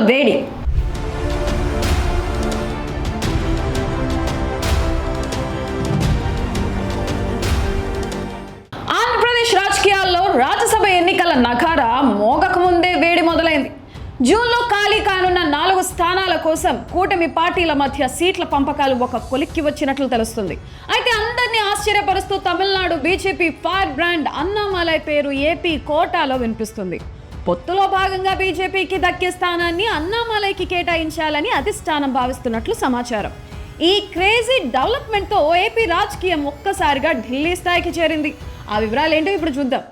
వేడి. ఆంధ్రప్రదేశ్ రాజకీయాల్లో రాజ్యసభ ఎన్నికల నగారా మోగకముందే వేడి మొదలైంది. జూన్లో ఖాళీ కానున్న 4 స్థానాల కోసం కూటమి పార్టీల మధ్య సీట్ల పంపకాలు ఒక కొలిక్కి వచ్చినట్లు తెలుస్తుంది. అయితే అందరినీ ఆశ్చర్యపరుస్తూ Tamilnadu BJP fire brand Annamalai పేరు ఏపీ కోటాలో వినిపిస్తుంది. పొత్తులో భాగంగా బీజేపీకి దక్కే స్థానాన్ని అన్నామలైకి కేటాయించాలని అధిష్టానం భావిస్తున్నట్లు సమాచారం. ఈ క్రేజీ డెవలప్మెంట్తో ఏపీ రాజకీయం ఒక్కసారిగా ఢిల్లీ స్థాయికి చేరింది. ఆ వివరాలు ఏంటో ఇప్పుడు చూద్దాం.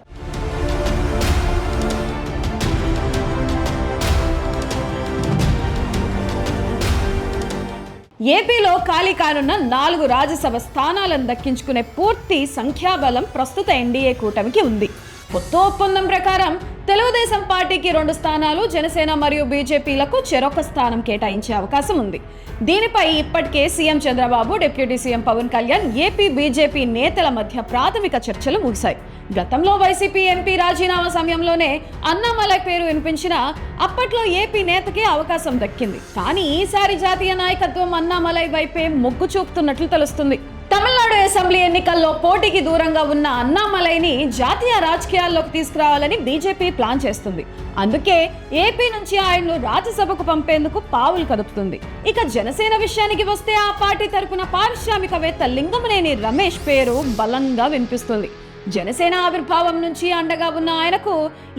ఏపీలో ఖాళీ కానున్న 4 రాజ్యసభ స్థానాలను దక్కించుకునే పూర్తి సంఖ్యాబలం ప్రస్తుత ఎన్డీఏ కూటమికి ఉంది. కొత్త ఒప్పందం ప్రకారం తెలుగుదేశం పార్టీకి 2 స్థానాలు, జనసేన మరియు బీజేపీలకు చెరొక స్థానం కేటాయించే అవకాశం ఉంది. దీనిపై ఇప్పటికే CM Chandrababu, deputy CM Pawan Kalyan, AP BJP నేతల మధ్య ప్రాథమిక చర్చలు ముగిశాయి. గతంలో వైసీపీ ఎంపీ రాజీనామా సమయంలోనే అన్నామలై పేరు వినిపించినా అప్పట్లో ఏపీ నేతకే అవకాశం దక్కింది. కానీ ఈసారి జాతీయ నాయకత్వం అన్నామలై వైపే మొగ్గు చూపుతున్నట్లు తెలుస్తుంది. తమిళనాడు అసెంబ్లీ ఎన్నికల్లో పోటీకి దూరంగా ఉన్న అన్నామలైని జాతీయ రాజకీయాల్లోకి తీసుకురావాలని బీజేపీ ప్లాన్ చేస్తుంది. అందుకే ఏపీ నుంచి ఆయన్ను రాజ్యసభకు పంపేందుకు పావులు కదుపుతుంది. ఇక జనసేన విషయానికి వస్తే ఆ పార్టీ తరపున పారిశ్రామికవేత్త లింగమనేని రమేష్ పేరు బలంగా వినిపిస్తుంది. జనసేన ఆవిర్భావం నుంచి అండగా ఉన్న ఆయనకు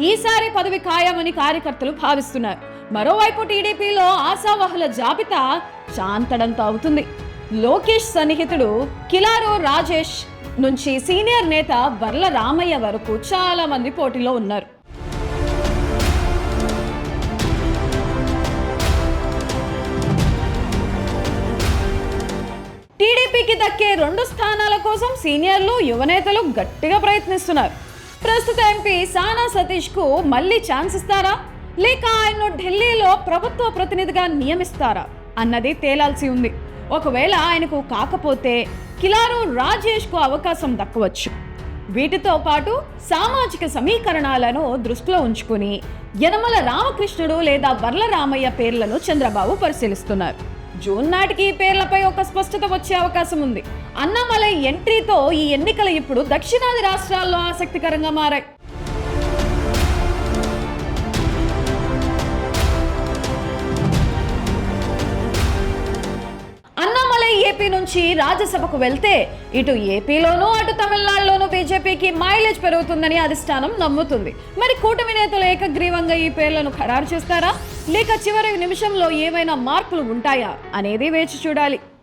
ఈసారి పదవి ఖాయమని కార్యకర్తలు భావిస్తున్నారు. మరోవైపు టీడీపీలో ఆశావహుల జాబితా చాంతడంతో అవుతుంది. లోకేష్ సన్నిహితుడు కిలారు రాజేష్ నుంచి సీనియర్ నేత వర్ల రామయ్య వరకు చాలా మంది పోటీలో ఉన్నారు. టీడీపీకి దక్కే 2 స్థానాల కోసం సీనియర్లు, యువనేతలు గట్టిగా ప్రయత్నిస్తున్నారు. ప్రస్తుత ఎంపీ సానా సతీష్ కు మళ్ళీ ఛాన్స్ ఇస్తారా, లేక ఆయన్ను ఢిల్లీలో ప్రభుత్వ ప్రతినిధిగా నియమిస్తారా అన్నది తేలాల్సి ఉంది. ఒకవేళ ఆయనకు కాకపోతే కిలారు రాజేష్ కు అవకాశం దక్కవచ్చు. వీటితో పాటు సామాజిక సమీకరణాలను దృష్టిలో ఉంచుకుని యనమల రామకృష్ణుడు లేదా వర్ల రామయ్య పేర్లను చంద్రబాబు పరిశీలిస్తున్నారు. జూన్ నాటికి ఈ పేర్లపై ఒక స్పష్టత వచ్చే అవకాశం ఉంది. అన్నామలై ఎంట్రీతో ఈ ఎన్నికలు ఇప్పుడు దక్షిణాది రాష్ట్రాల్లో ఆసక్తికరంగా మారాయి. అన్నామలై ఏపీ నుంచి రాజ్యసభకు వెళ్తే ఇటు ఏపీలోనూ అటు తమిళనాడులోనూ బీజేపీకి మైలేజ్ పెరుగుతుందని అధిష్టానం నమ్ముతుంది. మరి కూటమి నేతలు ఏకగ్రీవంగా ఈ పేర్లను ఖరారు చేస్తారా, లేక చివరి నిమిషంలో ఏమైనా మార్పులు ఉంటాయా అనేది వేచి చూడాలి.